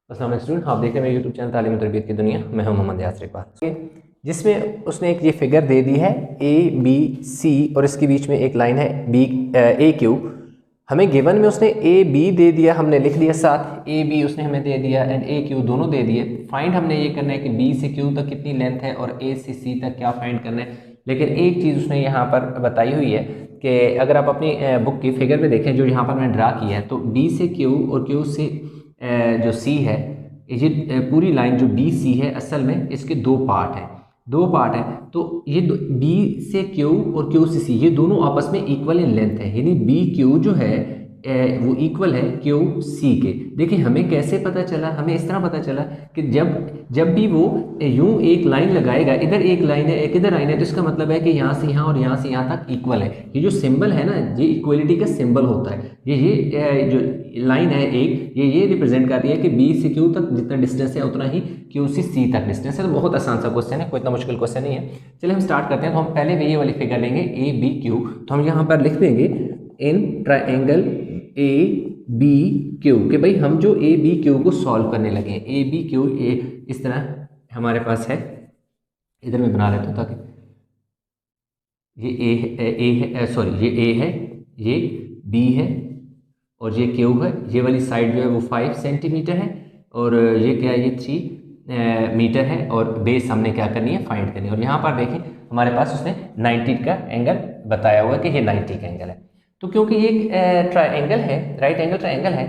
अस्सलाम वालेकुम स्टूडेंट, आप देख रहे हैं मेरे यूट्यूब चैनल तालीम और तरबियत की दुनिया। मैं हूं मोहम्मद यासर इकबाल, जिसमें उसने एक ये फिगर दे दी है ए बी सी और इसके बीच में एक लाइन है बी ए क्यू। हमें गिवन में उसने ए बी दे दिया, हमने लिख दिया साथ ए बी उसने हमें दे दिया एंड ए क्यू दोनों दे दिए। फाइंड हमने ये करना है कि बी से क्यू तक कितनी लेंथ है और ए से सी तक क्या फाइंड करना है। लेकिन एक चीज़ उसने यहाँ पर बताई हुई है कि अगर आप अपनी बुक की फिगर में देखें जो यहाँ पर मैंने ड्रा किया है, तो बी से क्यू और क्यू से जो सी है, ये पूरी लाइन जो बी सी है असल में इसके दो पार्ट हैं। तो ये बी से क्यू और क्यू से सी ये दोनों आपस में इक्वल इन लेंथ है, यानी बी क्यू जो है वो इक्वल है क्यू सी के। देखिए हमें कैसे पता चला, हमें इस तरह पता चला कि जब भी वो यूं एक लाइन लगाएगा, इधर एक लाइन है एक इधर लाइन है, तो इसका मतलब है कि यहाँ से यहाँ और यहाँ से यहाँ तक इक्वल है। ये जो सिंबल है ना, ये इक्वलिटी का सिंबल होता है। ये जो लाइन है एक, ये रिप्रेजेंट कर रही है कि बी से क्यू तक जितना डिस्टेंस है उतना ही क्यू से सी तक डिस्टेंस है। तो बहुत आसान सा क्वेश्चन है, कोई इतना मुश्किल क्वेश्चन नहीं है। चलिए हम स्टार्ट करते हैं। तो हम पहले ये वाली फिगर लेंगे ए बी क्यू, तो हम यहाँ पर लिख देंगे in triangle A B Q कि भाई हम जो ए बी क्यू को सॉल्व करने लगे हैं। ए बी क्यू ए इस तरह हमारे पास है, इधर मैं बना लेता हूँ ताकि ये ये ए है, ये बी है और ये क्यू है। ये वाली साइड जो है वो 5 सेंटीमीटर है और ये क्या है, ये 3 मीटर है। और बेस हमने क्या करनी है, फाइंड करनी है। और यहाँ पर देखें हमारे पास उसने 90 का एंगल बताया हुआ है कि ये 90 का एंगल है। तो क्योंकि ये ट्राइंगल है, राइट एंगल ट्राइंगल है।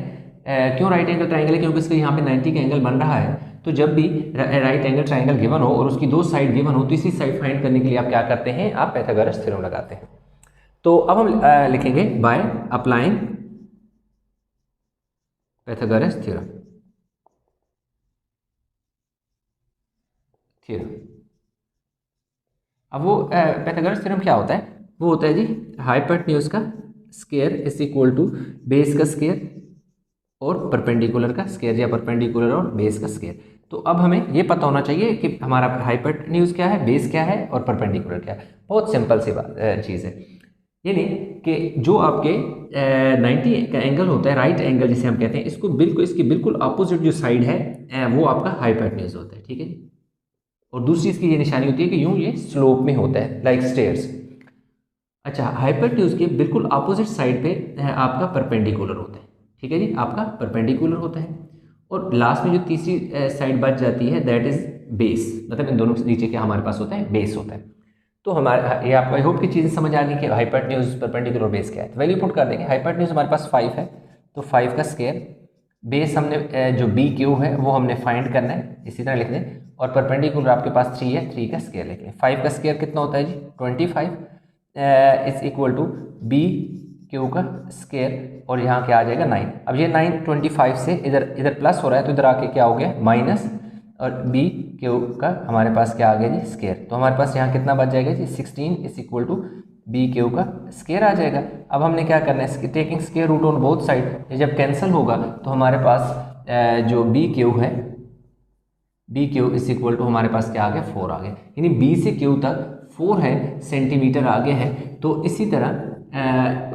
क्यों राइट एंगल ट्राइंगल है? क्योंकि इसका यहाँ पे 90 का एंगल बन रहा है। तो जब भी राइट एंगल ट्राइंगल गिवन हो और उसकी दो साइड गिवन हो, तो इसी साइड फाइंड करने के लिए आप क्या करते हैं, आप पाइथागोरस थ्योरम लगाते हैं। तो अब हम लिखेंगे बाय अप्लाइंग पाइथागोरस थ्योरम। अब वो पाइथागोरस थ्योरम क्या होता है? वो होता है जी हाइपोटेन्यूज का square is equal to base का स्क्वायर और परपेंडिकुलर का स्क्वायर, या परपेंडिकुलर और बेस का स्क्वायर। तो अब हमें ये पता होना चाहिए कि हमारा हाइपोटेन्यूज क्या है, बेस क्या है और परपेंडिकुलर क्या है। बहुत सिंपल सी बात चीज़ है। यानी कि जो आपके 90 का एंगल होता है, राइट एंगल जिसे हम कहते हैं, इसको बिल्कुल इसकी बिल्कुल अपोजिट जो साइड है वो आपका हाइपोटेन्यूज होता है। ठीक है जी। और दूसरी इसकी ये निशानी होती है कि यूं ये स्लोप में होता है लाइक स्टेयर्स। अच्छा, हाइपोटेन्यूज के बिल्कुल अपोजिट साइड पे आपका परपेंडिकुलर होता है। ठीक है जी, आपका परपेंडिकुलर होता है। और लास्ट में जो तीसरी साइड बच जाती है दैट इज बेस, मतलब इन दोनों से नीचे क्या हमारे पास होता है, बेस होता है। तो हमारे ये आपको आई होप की चीज़ें समझ आ गई कि हाइपोटेन्यूज परपेंडिकुलर और बेस क्या है। तो वैल्यू पुट कर देंगे। हाइपोटेन्यूज हमारे पास 5 है, तो 5 का स्क्वायर, बेस हमने जो बी क्यू है वो हमने फाइंड करना है, इसी तरह लिख दें। और परपेंडिकुलर आपके पास 3 है, 3 का स्क्वायर लिख लें। 5 का स्क्वायर कितना होता है जी, 25 is equal to B Q का स्क्वायर और यहाँ क्या आ जाएगा 9। अब ये 9 25 से इधर इधर प्लस हो रहा है, तो इधर आके क्या हो गया माइनस, और बी क्यू का हमारे पास क्या आ गया जी, स्क्वायर। तो हमारे पास यहाँ कितना बच जाएगा जी, 16 is equal to B Q का स्क्वायर आ जाएगा। अब हमने क्या करना है, taking square root on both side, ये जब कैंसिल होगा तो हमारे पास जो बी क्यू है, B Q is equal to हमारे पास क्या आ गया, 4 आ गया। यानी बी से क्यू तक 4 है सेंटीमीटर आगे है। तो इसी तरह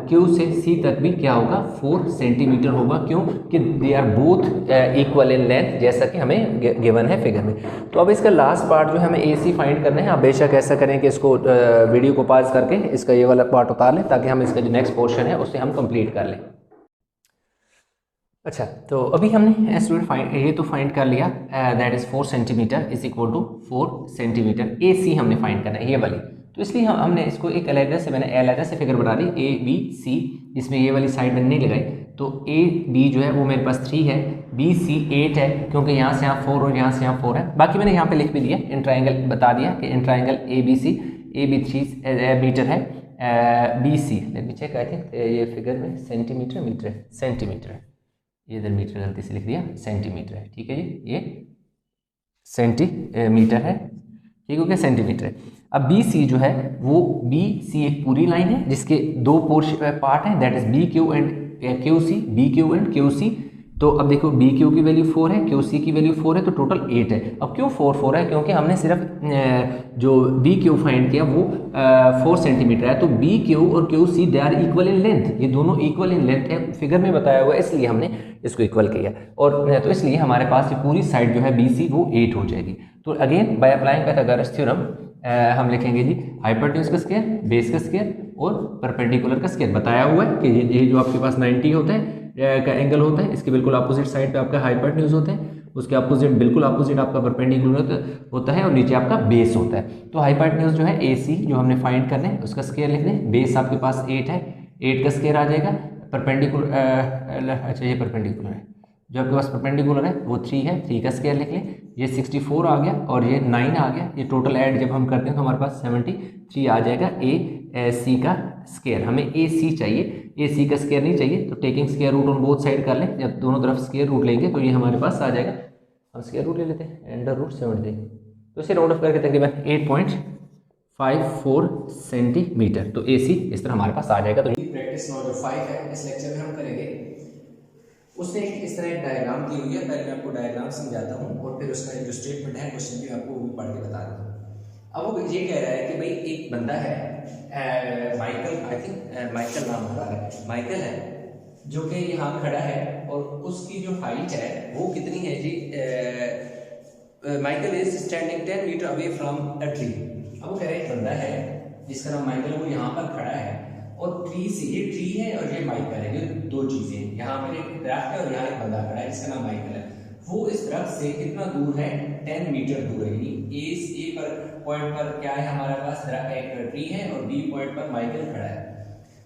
क्यू से सी तक भी क्या होगा, 4 सेंटीमीटर होगा। क्यों कि they are both equal in length, जैसा कि हमें गिवन है फिगर में। तो अब इसका लास्ट पार्ट जो है हमें ए सी फाइंड करना है। आप बेशक ऐसा करें कि इसको वीडियो को पॉज करके इसका ये वाला पार्ट उतार लें, ताकि हम इसका जो नेक्स्ट पोर्शन है उसे हम कंप्लीट कर लें। अच्छा, तो अभी हमने स्टूडेंट फाइंड ये तो फाइंड कर लिया, that is 4 centimetre is equal to 4 centimetre. A C हमने फाइंड करना है, ये वाली। तो इसलिए हमने इसको एक अलग से, मैंने अलग से फिगर बना दी ए बी सी, जिसमें ये वाली साइड मैंने नहीं लगाई। तो ए बी जो है वो मेरे पास 3 है, बी सी 8 है, क्योंकि यहाँ से यहाँ 4 और यहाँ से यहाँ 4 है। बाकी मैंने यहाँ पे लिख भी दिया, इन ट्राइंगल बता दिया कि in triangle A B 3 metre है, B C let me check, I think ये फिगर में सेंटीमीटर है, सेंटीमीटर है, ये इधर मीटर गलती से लिख दिया, सेंटीमीटर है। ठीक है जी, ये सेंटीमीटर है, ठीक हो गया, सेंटीमीटर है। अब बी सी जो है वो बी सी एक पूरी लाइन है जिसके दो पार्ट हैं, that is B Q and Q C, B Q and Q C. तो अब देखो बी क्यू की वैल्यू 4 है, क्यू सी की वैल्यू 4 है, तो टोटल 8 है। अब क्यों 4 है, क्योंकि हमने सिर्फ जो बी क्यू फाइंड किया वो 4 सेंटीमीटर है, तो बी क्यू और Q C they are equal in length, ये दोनों इक्वल इन लेंथ है, फिगर में बताया हुआ है, इसलिए हमने इसको इक्वल किया। और तो इसलिए हमारे पास ये पूरी साइड जो है बी सी वो 8 हो जाएगी। तो again by applying Pythagoras theorem हम लिखेंगे जी हाइपोटेन्यूज का स्क्वायर, बेस का स्क्वायर और परपेंडिकुलर का स्क्वायर। बताया हुआ है कि ये जो आपके पास 90 होता है का एंगल होता है, इसके बिल्कुल अपोजिट साइड पे आपका हाइपोटेन्यूज होता है, उसके अपोजिट बिल्कुल अपोजिट आपका परपेंडिकुलर होता है और नीचे आपका बेस होता है। तो हाइपोटेन्यूज जो है ए सी जो हमने फाइंड करना है उसका स्क्वायर लिख दें, बेस आपके पास 8 है, 8 का स्क्वायर आ जाएगा, परपेंडिकुलर अच्छा ये परपेंडिकुलर है, जो आपके पास परपेंडिकुलर है वो 3 है, 3 का स्क्वायर लिख लें, ये 64 आ गया और ये 9 आ गया, ये टोटल ऐड जब हम करते हैं तो हमारे पास 73 आ जाएगा ए सी का स्क्वायर। हमें ए सी चाहिए, ए सी का स्क्वायर नहीं चाहिए, तो taking square root on both side कर लें, जब दोनों तरफ स्क्वायर रूट लेंगे तो ये हमारे पास आ जाएगा, हम स्क्वायर रूट ले लेते हैं अंडर रूट 73, तो इसे राउंड ऑफ करके तकरीबन 8.54 सेंटीमीटर, तो ए सी इस तरह हमारे पास आ जाएगा। तो प्रैक्टिस नंबर 5 है, इस लेक्चर में हम करेंगे। उसने इस तरह एक डायग्राम दी हुई है, पहले मैं आपको डायग्राम समझाता हूँ और फिर उसका जो स्टेटमेंट है क्वेश्चन भी आपको वो भी पढ़ के बता देता हूँ। अब वो ये कह रहा है कि भाई एक बंदा है माइकल, आई थिंक माइकल नाम होगा, माइकल है जो कि यहाँ खड़ा है और उसकी जो हाइट है वो कितनी है जी, Michael is standing 10 metre away from a tree. अब वो कह रहा है एक बंदा है जिसका नाम माइकल है, वो यहाँ पर खड़ा है और ट्री से, ये ट्री है और ये माइकल है, ये दो चीजें, यहाँ पर एक दरख्त है और यहाँ एक बंदा खड़ा है जिसका नाम माइकल है। वो इस दरख्त से कितना दूर है, 10 मीटर दूर है, यानी ए पर पॉइंट पर क्या है हमारे पास एक ट्री है और बी पॉइंट पर माइकल खड़ा है।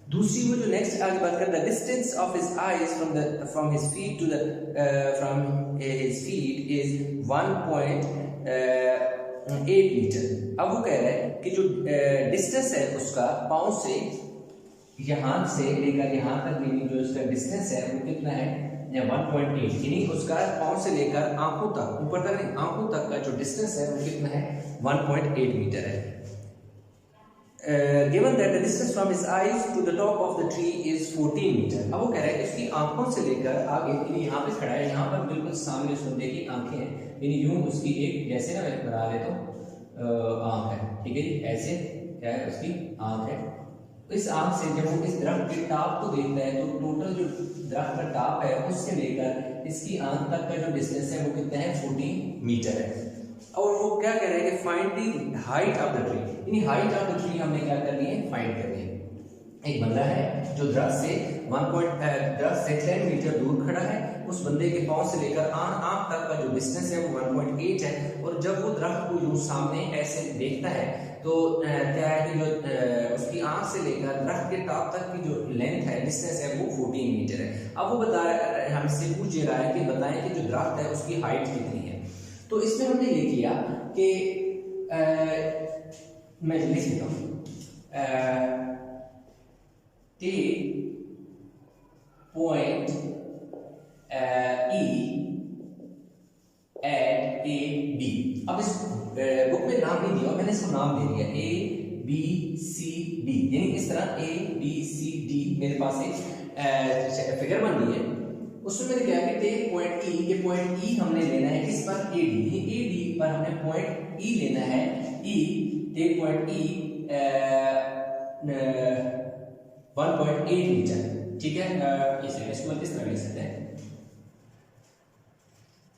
दूसरी वो जो नेक्स्ट आगे बात करता है, distance of his eyes from his feet to the from his feet is 1.8 metre. अब वो कह रहा है कि जो डिस्टेंस है उसका पाँव से यहाँ से लेकर यहाँ तक मीनिंग जो इसका डिस्टेंस है वो कितना है, 1.8, यानी उसका पाँव से लेकर आंखों तक, ऊपर तक नहीं, आंखों तक का जो डिस्टेंस है वो कितना है, 1.8 मीटर है। Given that the distance from his eyes to the top of the tree is 14 metre. अब वो कह रहा है इसकी आंखों से लेकर आगे, यानी यहाँ पे खड़ा है, यहाँ पर बिल्कुल सामने उस बंदे की आंखें हैं, यानी यूं उसकी एक जैसे ना मैं बना लेता हूँ आंख है, ठीक है जी, ऐसे क्या है उसकी आंख है। इस आंख से जब वो इस दरख्त के टॉप को देखता है तो टोटल जो दरख्त का टॉप है उससे लेकर इसकी आंख तक का जो डिस्टेंस है वो कितना है, 14 मीटर है। और वो क्या कह रहे हैं कि find the height of the tree, यानी हाइट ऑफ द ट्री हमने क्या करनी है, फाइंड करनी है। एक बंदा है जो दरख्त से 10 मीटर दूर खड़ा है, उस बंदे के पांव से लेकर आंख तक का जो डिस्टेंस है वो 1.8 है, और जब वो दरख्त को यूं सामने ऐसे देखता है तो क्या है कि जो उसकी आंख से लेकर दरख्त के टॉप तक की जो लेंथ है, डिस्टेंस है वो 14 मीटर है। अब वो बता हमसे पूछ रहा है कि बताएं कि जो दरख्त है उसकी हाइट कितनी है। तो इसमें हमने ये किया कि मैं लिख लेता हूँ, take point E at A B। अब इस बुक में नाम नहीं दिया, मैंने इसको नाम दे दिया A B C D, यानी इस तरह A B C D मेरे पास एक फिगर बन रही है। उसमें मैंने क्या कि टेक पॉइंट E, ये पॉइंट E हमने लेना है किस पर, AD, ये AD पर हमने पॉइंट E लेना है, E take point E 1.8 metre, ठीक है। इसको किस तरह लिख सकते हैं,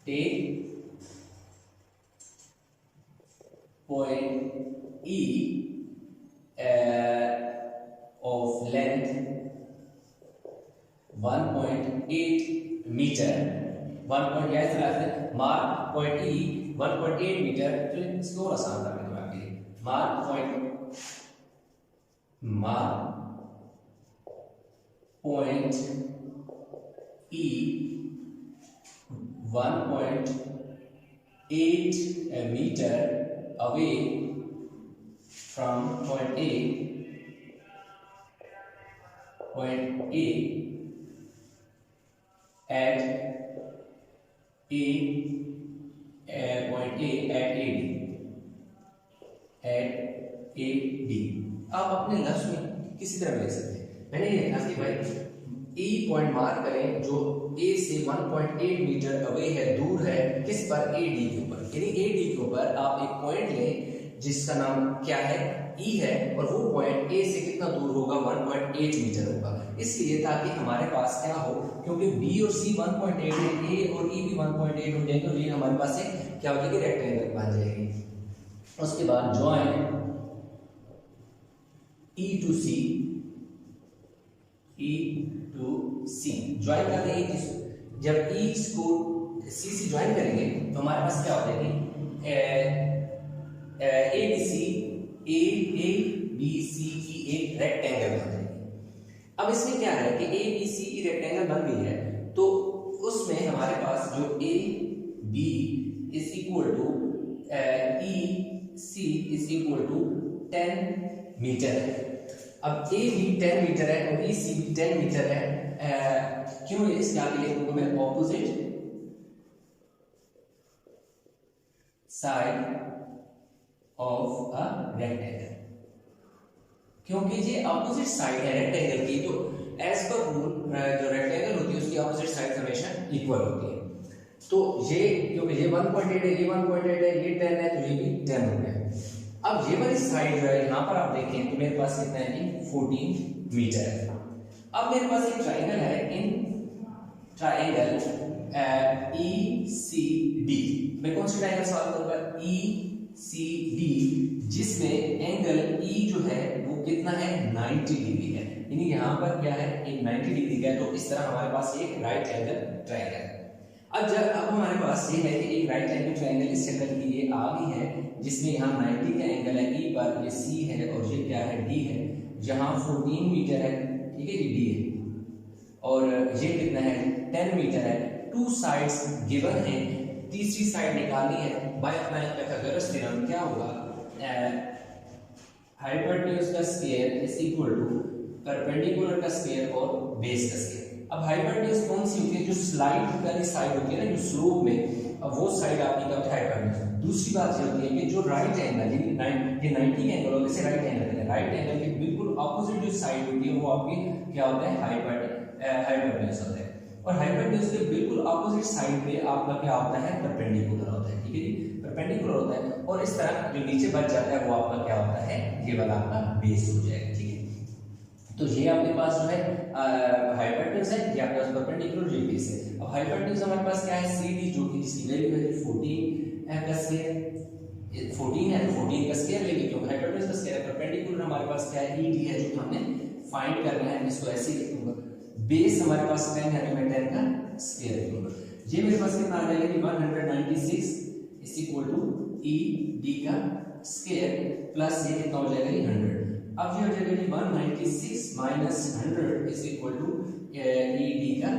take point E of length 1.8 metre, 1. या इस तरह से मार्क पॉइंट E 1.8 मीटर। तो इसको और आसान कर देता हूं आपके लिए, mark point E 1.8 meter away from point A at AD। आप अपने लफ्ज में किसी तरह लिख सकते हैं। मैंने ये लिखा कि भाई ई पॉइंट मार्क करें जो ए से 1.8 मीटर अवे है, दूर है, किस पर, ए डी के ऊपर। यानी ए डी के ऊपर आप एक पॉइंट लें जिसका नाम क्या है, ई है, और वो पॉइंट ए से कितना दूर होगा, 1.8 मीटर होगा। इसलिए ताकि हमारे पास क्या हो, क्योंकि बी और सी 1.8 है, ए और ई भी 1.8 हो जाएंगे, तो ये हमारे पास एक क्या हो जाएगी, रेक्टेंगल बन जाएगी। उसके बाद join E to C, E to C join कर देंगे। जब ई को सी से ज्वाइन करेंगे तो हमारे पास क्या हो जाएगी, ए बी सी, ए बी सी की एक रेक्टेंगल बन जाएगी। अब इसमें क्या है कि ए बी सी की रेक्टेंगल बन गई है, तो उसमें हमारे पास जो A B is equal to E C is equal to 10 metre है। अब ए भी 10 मीटर है और ई सी भी 10 मीटर है। क्यों इसके आगे लिखूंगा मैं, opposite side of a rectangle, क्योंकि ये ऑपोजिट साइड है रेक्टेंगल की, तो एज पर रूल जो रेक्टेंगल होती है उसकी ऑपोजिट साइड हमेशा इक्वल होती है। तो ये क्योंकि ये 1.8 है, ये 1.8 है, ये 10 है, तो ये भी 10 हो गया। अब ये वाली साइड जो है यहाँ पर आप देखें तो मेरे पास कितना है कि 14 मीटर है। अब मेरे पास एक ट्राइंगल है, in triangle E C D, मैं कौन सा ट्राइंगल सॉल्व करूंगा, ई सी डी, जिसमें एंगल ई जो है वो कितना है, 90 डिग्री है। यानी यहाँ पर क्या है, एक 90 डिग्री का है, तो इस तरह हमारे पास एक राइट एंगल ट्राइंगल है। अब हमारे पास ये है कि एक राइट एंगल ट्राइंगल इस शक्ल की ये आ गई है, जिसमें यहाँ 90 का एंगल है ई पर, ये सी है और ये क्या है, डी है, जहाँ 14 मीटर है, ठीक है, ये डी है, और ये कितना है, 10 मीटर है। टू साइड्स गिवन है, तीसरी साइड निकालनी है बाय पाइथागोरस थ्योरम। क्या होगा, हाइपोटेन्यूज का square is equal to perpendicular का स्क्वायर और बेस का स्क्वायर। अब हाइपोटेन्यूज कौन सी होती है, जो स्लाइड वाली साइड होती है ना, जो स्लोप में, अब वो साइड आपकी क्या होती है, हाइपोटेन्यूज। दूसरी बात ये होती है कि जो राइट एंगल, ये 90 का एंगल होगा, इसे राइट एंगल है, राइट एंगल के बिल्कुल ऑपोजिट जो साइड होती है वो आपकी क्या होता है, हाइपोटेन्यूज होता है। और हाइपोटेन्यूज के बिल्कुल ऑपोजिट साइड पे आपका क्या होता है, परपेंडिकुलर होता है, ठीक है जी, परपेंडिकुलर होता है। और इस तरह जो नीचे बच जाता है वो आपका क्या होता है, ये वाला आपका बेस हो जाएगा, ठीक है। तो ये आपके पास जो है हाइपोटेन्यूज है, ये आपके पास परपेंडिकुलर, ये बेस है। अब हाइपोटेन्यूज हमारे पास क्या है, सी डी, जो कि जिसकी वैल्यू है 14 का स्क्वायर, 14 है तो 14 का स्क्वायर लेंगे, क्योंकि हाइपोटेन्यूज का स्क्वायर है। परपेंडिकुलर हमारे पास क्या है, ई डी है, जो हमने फाइंड करना है, इसको ऐसे ही लिखूंगा। बेस हमारे पास 10 है, तो मैं 10 का स्क्वायर लिखूंगा। ये मेरे पास कितना आ जाएगा कि 196 is equal to E D का स्क्वायर प्लस ये कितना हो जाएगा, 100। अब ये हो जाएगा कि 196 minus 100 is equal to E D का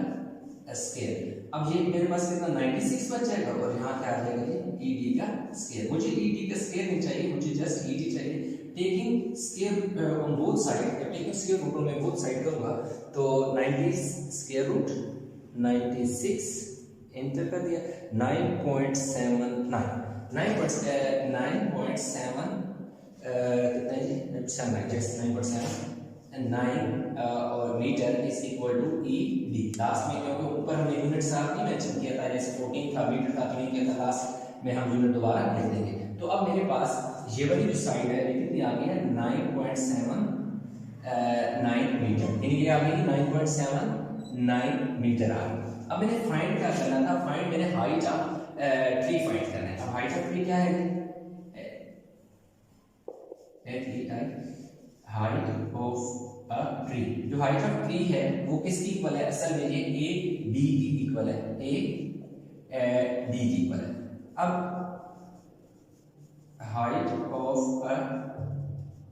स्क्वायर। अब ये मेरे पास कितना 96 बच जाएगा, और यहाँ क्या आ जाएगा, ई डी का स्क्वायर। मुझे ई डी का स्क्वायर नहीं चाहिए, मुझे जस्ट ई डी चाहिए। Taking square on both side, taking square root में बोथ साइड करूंगा, तो 90 स्क्वायर रूट 96 एंटर कर दिया, 9.79 कितना है जी, 9.7 और metre is equal to E D. Last में क्योंकि ऊपर हमने यूनिट साथ नहीं मेंशन किया था, जैसे 14 था, मीटर था, तो नहीं किया था, लास्ट में हम यूनिट दोबारा लिख देंगे। तो अब मेरे पास ये वाली जो साइड है, ये कितनी आ गई है, 9.79 मीटर, यानी ये आ गई 9.79 मीटर आ गई। अब मैंने फाइंड क्या करना था, फाइंड मैंने हाइट ऑफ ट्री फाइंड करना है। अब हाइट ऑफ ट्री क्या है, हाइट ऑफ अ ट्री, जो हाइट ऑफ ट्री है वो किसकी इक्वल है, असल में ये ए डी की इक्वल है, ए डी की इक्वल है। अब हाइट ऑफ अ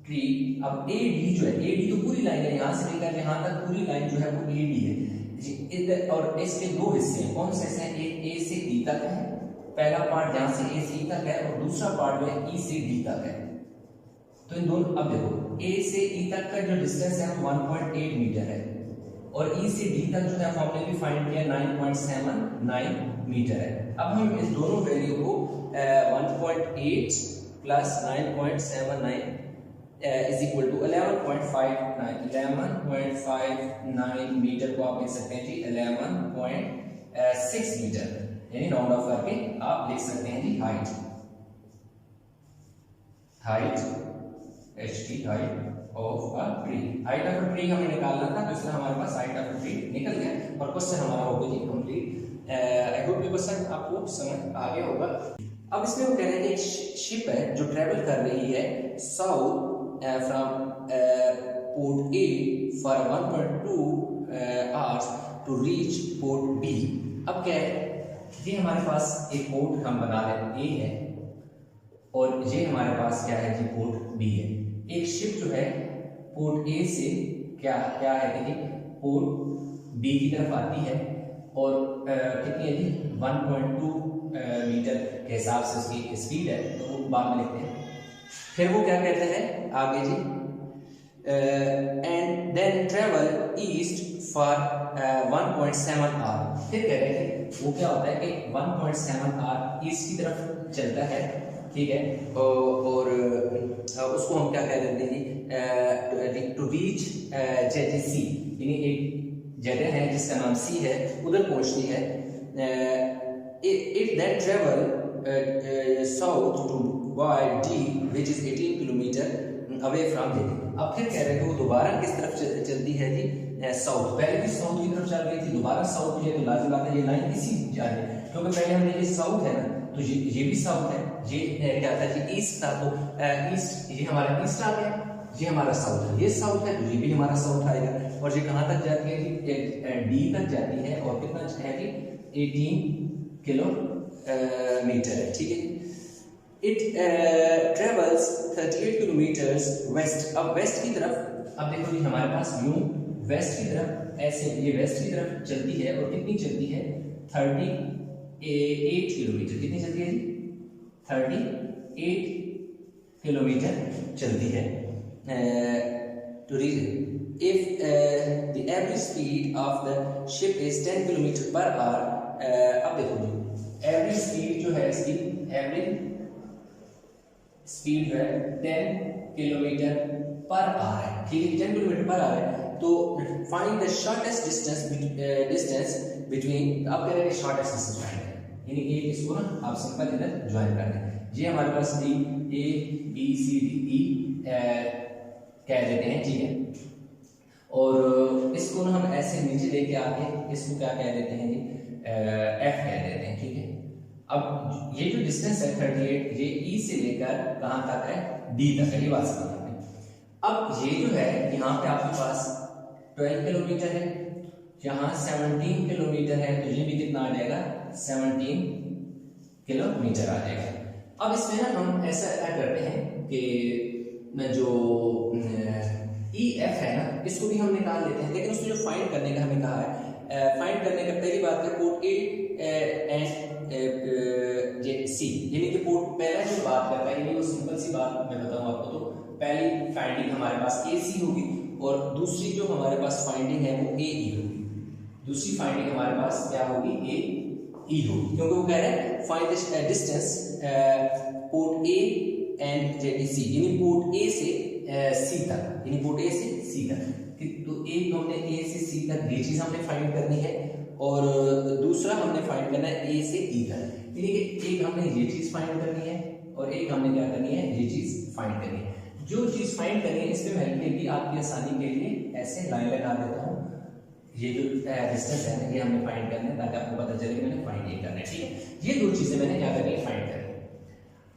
ट्री, अब ए डी जो है, ए डी तो पूरी लाइन है, यहां से लेकर यहां तक पूरी लाइन जो है वो ए डी है। और इसके दो हिस्से हैं, कौन से हिस्से हैं, एक ए से ई तक है, पहला पार्ट जहां से ए से ई तक है, और दूसरा पार्ट जो है ई से डी तक है। तो इन दोनों, अब देखो ए से ई तक का जो डिस्टेंस है 1.8 मीटर है, और ई से डी तक जो है हमने भी फाइंड किया 9.79 मीटर है। अब हम इस दोनों वैल्यू को 1.8 plus 9.79 is equal to 11.59 metre को आप लिख सकते हैं जी 11.6 मीटर, यानी राउंड ऑफ करके आप लिख सकते हैं जी height H T height of a tree. Height of a tree हमें निकालना था, तो इसलिए हमारे पास हाइट ऑफ अ ट्री निकल गया और क्वेश्चन हमारा हो गया जी कंप्लीट। आई होप ये क्वेश्चन आपको समझ आ गया होगा। अब इसमें वो कह रहे हैं कि एक शिप है जो ट्रेवल कर रही है south from port A for 1.2 hours to reach port B. अब क्या है, ये हमारे पास एक पोर्ट हम बना रहे हैं ए है, और ये हमारे पास क्या है जी पोर्ट बी है। एक शिप जो है पोर्ट ए से क्या क्या है देखिए पोर्ट बी की तरफ आती है, और कितनी है जी 1.2 मीटर के हिसाब से उसकी स्पीड है, तो वो बाद में लिखते हैं। फिर वो क्या कहते हैं आगे जी, and then travel east for 1.7 hour. फिर कह रहे हैं वो क्या होता है कि 1.7 आवर ईस्ट की तरफ चलता है, ठीक है, और उसको हम क्या कह देते हैं जी टू रीच जेसी, यानी एक जगह है जिसका नाम सी है, उधर पहुंचती है। It then travel south to by D which is 18 kilometre away from Delhi. अब फिर कह रहे हैं कि वो दोबारा किस तरफ चलती है जी साउथ। पहले भी साउथ की तरफ चल रही थी, दोबारा साउथ मुझे तो लाजमी बात है ये लाइन इसी जा रही है, क्योंकि पहले हमने ये साउथ है ना, तो ये भी साउथ है, ये क्या था जी ईस्ट था, तो ईस्ट ये हमारा ईस्ट आ गया, ये हमारा साउथ है, ये साउथ है, तो ये भी हमारा साउथ आएगा। और ये कहाँ तक जाती है जी डी तक जाती है, और कितना है जी 18 किलोमीटर है, ठीक है। It travels 38 kilometres west. अब वेस्ट की तरफ, अब देखो जी हमारे पास यूं वेस्ट की तरफ ऐसे ये वेस्ट की तरफ चलती है, और कितनी चलती है 38 किलोमीटर, कितनी चलती है जी 38 किलोमीटर चलती है। To reach if the average speed of the ship is 10 kilometre per hour. अब देखो जी एवरेज स्पीड जो है इसकी, एवरेज स्पीड जो है 10 किलोमीटर पर आवर है, ठीक है, 10 किलोमीटर पर आवर है। तो find the shortest distance between, अब कह रहे हैं शॉर्टेस्ट डिस्टेंस फाइंड है, यानी एक इसको ना आप सिंपल इधर ज्वाइन कर दें। ये हमारे पास D A B C D E कह देते हैं, ठीक है, और इसको ना हम ऐसे नीचे लेके आके इसको क्या कह देते हैं जी एफ कह देते हैं, ठीक है। अब ये जो डिस्टेंस है 38, ये ई से लेकर कहां तक है डी तक है, ये बात समझ में। अब ये जो है यहाँ पे आपके पास 12 किलोमीटर है, यहाँ 17 किलोमीटर है, तो ये भी कितना आ जाएगा 17 किलोमीटर आ जाएगा। अब इसमें ना हम ऐसा करते हैं कि जो ई एफ है ना, इसको भी हम निकाल लेते हैं, लेकिन उसमें जो फाइंड करने का हमें कहा है, फाइंड करने का पहली बात है पोर्ट ए एंड सी, यानी कि पोर्ट पहला जो बात करता है, यानी वो सिंपल सी बात मैं बताऊं आपको, तो पहली फाइंडिंग हमारे पास ए सी होगी, और दूसरी जो हमारे पास फाइंडिंग है वो ए ई होगी। दूसरी फाइंडिंग हमारे पास क्या होगी ए ई होगी, क्योंकि वो कह रहे हैं find the distance port A and C, यानी पोर्ट ए से सी तक, यानी पोर्ट ए से सी तक। तो एक हमने ए से सी तक ये चीज हमने फाइंड करनी है, और दूसरा हमने फाइंड करना है ए से ई तक, यानी कि एक हमने ये चीज फाइंड करनी है, और एक हमने क्या करनी है ये चीज फाइंड करनी है। जो चीज फाइंड करनी है इस पे मैं भी आपकी आसानी के लिए ऐसे लाइन लगा देता हूँ, ये जो डिस्टेंस है ना ये हमने फाइंड करना है, ताकि आपको पता चले मैंने फाइंड ये करना है, ठीक है। ये दो चीजें मैंने क्या करनी है फाइंड करनी है।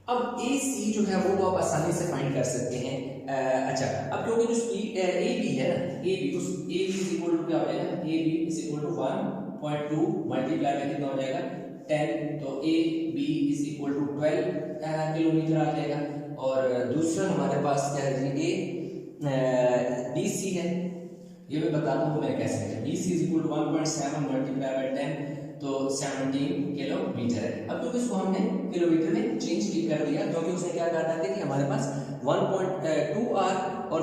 अब ए सी जो है वो तो आप आसानी से फाइंड कर सकते हैं। अच्छा, अब क्योंकि जो स्पीड ए बी है ना, ए बी उस A B is equal to क्या हो जाएगा, A B is equal to 1.2 multiply में कितना हो जाएगा 10, तो A B is equal to 12 kilometre आ जाएगा। और दूसरा हमारे पास क्या है जी ए बी सी है, ये मैं बताता हूँ तो मैं कैसे है। B C is equal to 1.7 multiply by 10, तो 17 किलोमीटर है। अब क्योंकि इसको हमने किलोमीटर में चेंज कर दिया, क्योंकि उसने क्या कहा था कि हमारे पास 1.2 आर और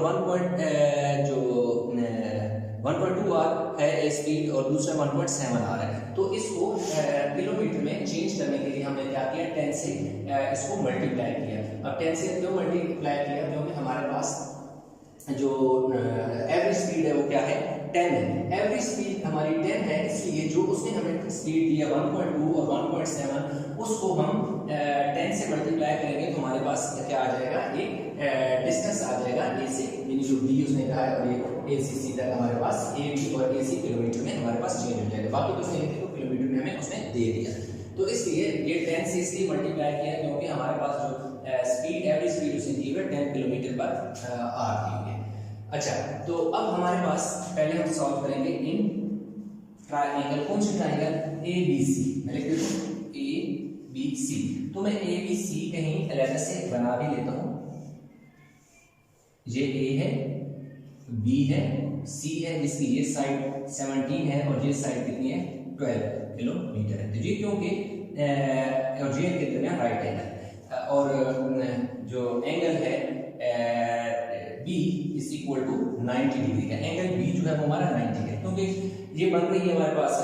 1.2 आर है स्पीड, और दूसरा 1.7 आर है। तो इसको किलोमीटर में चेंज करने के लिए हमने क्या किया 10 से इसको मल्टीप्लाई किया। अब 10 से क्यों मल्टीप्लाई किया, क्योंकि हमारे पास जो एवरेज स्पीड है वो क्या है 10 है। एवरेज स्पीड हमारी 10 है, इसलिए जो उसने हमें स्पीड दिया 1.2 और 1.7 उसको हम 10 से मल्टीप्लाई करेंगे तो हमारे पास क्या आ जाएगा, एक डिस्टेंस आ जाएगा ए से, यानी जो बी उसने कहा है और ये ए से सी तक हमारे पास ए बी और ए सी किलोमीटर में हमारे पास चेंज हो जाएगा। बाकी तो उसने लिखे तो किलोमीटर में हमें उसने दे दिया, तो इसलिए ये 10 से इसलिए मल्टीप्लाई किया क्योंकि हमारे पास जो स्पीड एवरेज स्पीड उसने दी है 10 किलोमीटर पर आवर दी हुई है। अच्छा, तो अब हमारे पास पहले हम सॉल्व करेंगे इन ट्रायंगल, कौन सी ट्रायंगल, ए बी सी। मैं लिख देता हूं ए बी सी, तो मैं ए बी सी कहीं अलग से बना भी लेता हूं। ये ए है, बी है, सी है जिसकी ये साइड 17 है और ये साइड कितनी है 12 किलोमीटर है। तो ये क्योंकि और ये के दरमियान राइट एंगल और जो एंगल है B is equal to 90 degree का, एंगल बी जो है वो हमारा 90 है, क्योंकि ये बन रही है हमारे पास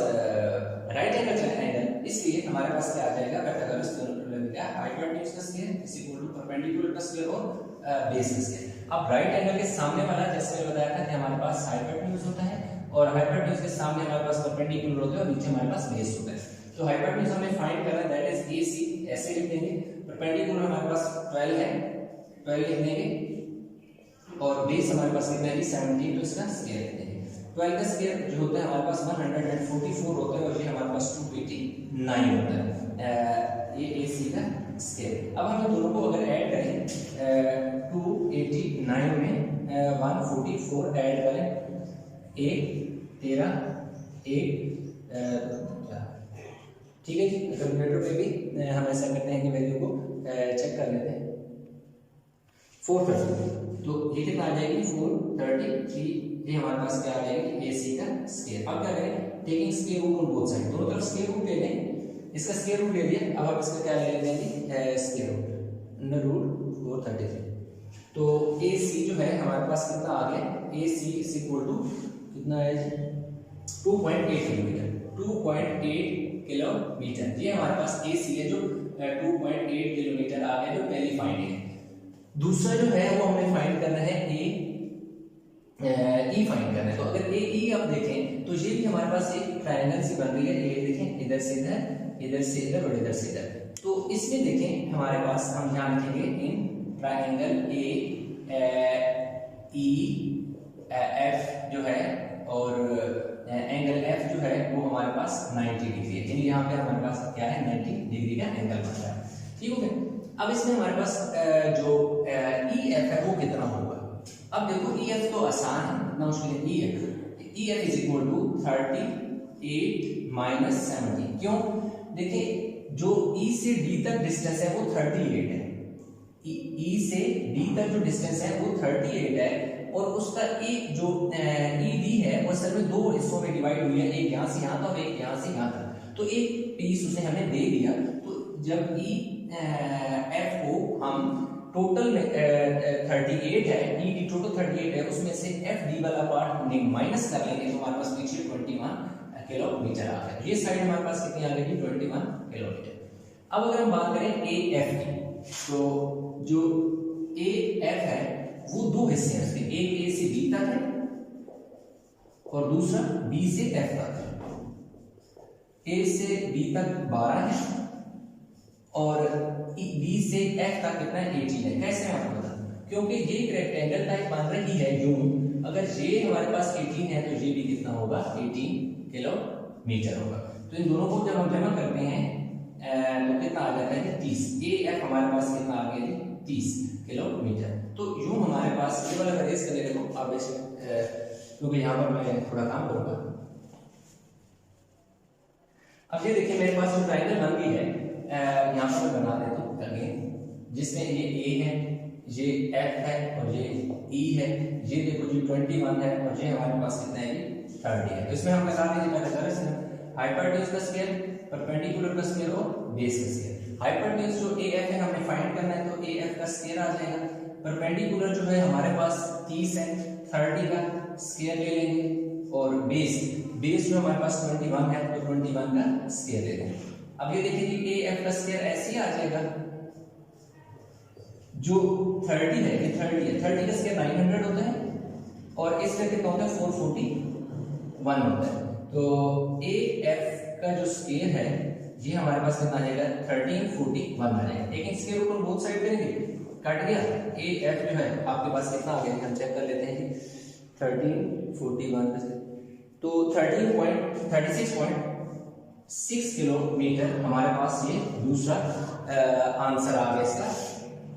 राइट एंगल एंगल, इसलिए हमारे पास क्या आ जाएगा पाइथागोरस थ्योरम क्या हाइपोटेन्यूज का square is equal to perpendicular का स्क्वायर और बेस का स्क्वायर। अब राइट एंगल के सामने वाला जैसे मैंने बताया था कि हमारे पास हाइपोटेन्यूज होता है और हाइपोटेन्यूज के सामने हमारे पास परपेंडिकुलर होता है और नीचे हमारे पास बेस होता है। तो हाइपोटेन्यूज हमें फाइंड करना है, दैट इज AC, ऐसे लिख देंगे। परपेंडिकुलर हमारे पास 12 है, 12 लिख देंगे और बेस हमारे पास कितना है 17, तो इसका स्क्वायर लिख देंगे। 12 का स्क्वायर जो होता है हमारे पास 144 होता है और ये हमारे पास 289 होता है, ये AC का स्क्वायर। अब हम दोनों को अगर ऐड करें 289 में 144 ऐड करें, 1 13 1 ठीक है जी। कैलकुलेटर पे भी हम ऐसा करते हैं कि वैल्यू को चेक कर लेते हैं। 430, तो ये कितना आ जाएगी 433, ये हमारे पास क्या आ जाएगी AC का स्क्वायर। अब क्या करें, taking square root on both side, दोनों तरफ स्क्वायर रूट ले लें, इसका स्क्वायर रूट ले लिया, अब आप इसका क्या ले लेंगे स्क्वायर रूट अंडर रूट 433। तो AC जो है हमारे पास कितना आ गया, AC इज इक्वल टू कितना है 2.8 किलोमीटर, 2.8 किलोमीटर, ये हमारे पास AC है जो 2.8 किलोमीटर आ गया, जो पहली फाइंडिंग है। दूसरा जो है वो हमें फाइंड करना है E फाइंड करना है। तो अगर AE आप देखें तो ये भी हमारे पास एक ट्रायंगल सी बन रही है, ये देखें इधर से इधर, इधर से इधर और इधर से इधर। तो इसमें देखें हमारे पास हम ध्यान रखेंगे इन ट्रायंगल AEF जो है और एंगल F जो है वो हमारे पास 90 डिग्री है, यानी यहाँ पे हमारे पास क्या है 90 डिग्री का एंगल बन रहा है, ठीक हो गया। अब इसमें हमारे पास जो EF है वो कितना होगा। अब देखो EF तो आसान है, इतना मुश्किल है। EF is equal to 38 minus 70, क्यों, देखिए जो E से D तक डिस्टेंस है वो 38 है, E से D तक जो डिस्टेंस है वो 38 है और उसका एक जो ED है वो असल में दो हिस्सों में डिवाइड हुई है, एक यहाँ से यहाँ तक और एक यहाँ से यहाँ तक। तो एक पीस उसने हमें दे दिया, तो जब EF को हम टोटल में 38 है, ED टोटल 38 है, उसमें से FD वाला पार्ट माइनस कर लेंगे तो हमारे पास पीछे 21 किलोमीटर आ गया। ये साइड हमारे पास कितनी आ गई 21 किलोमीटर। अब अगर हम बात करें AF की, तो जो AF है वो दो हिस्से हैं उसके, एक A से B तक है और दूसरा B से F तक है। A से B तक 12 है और B से F तक कितना है 18 है। कैसे मैं आपको बताऊं, क्योंकि ये एक रेक्टेंगल टाइप बन रही है यूं, अगर ये हमारे पास 18 है तो ये भी कितना होगा 18 किलोमीटर होगा। तो इन दोनों को जब हम जमा करते हैं तो कितना आ जाता है 30, AF हमारे पास कितना आ गया 30 किलोमीटर। तो यूं हमारे पास ये वाला रेस करने को आप क्योंकि यहाँ पर मैं थोड़ा काम करूंगा। अब ये देखिए मेरे पास जो ट्रायंगल बन गई है, यहाँ पर मैं बना देता हूँ अगेन, जिसमें ये A है, ये F है और ये E है, ये देखो जी 21 है और ये हमारे पास कितना है 30 है। तो इसमें हम लगा देंगे हाइपोटेन्यूज का स्क्वायर, परपेंडिकुलर का स्क्वायर और बेस का स्क्वायर। हाइपोटेन्यूज जो AF है हमें फाइंड करना है, तो AF का स्क्वायर आ जाएगा। परपेंडिकुलर जो है हमारे पास 30 है, 30 का स्क्वायर ले लेंगे और बेस जो हमारे पास 21 है तो 21 का स्क्वायर ले लेंगे। अब ये देखिए कि AF का स्क्वायर ऐसे ही आ जाएगा, जो 30 है, ये 30 है, 30 का स्क्वायर 900 होता है और इसका कितना होता है 441 होता है। तो ए एफ का जो स्केयर है ये हमारे पास कितना आ जाएगा 1341 आ जाएगा। लेकिन स्केयर रूट बोथ साइड करेंगे, कट गया। ए एफ जो है आपके पास कितना आ गया, हम चेक कर लेते हैं जी 1341 तो 36.6 किलोमीटर हमारे पास ये दूसरा आंसर आ गया इसका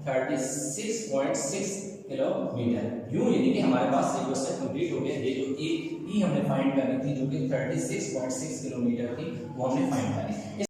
36.6 किलोमीटर। यूं यानी कि हमारे पास ये क्वेश्चन कंप्लीट हो गया। ये जो ए ई हमने फाइंड करनी थी जो कि 36.6 किलोमीटर थी वो हमने फाइंड करी।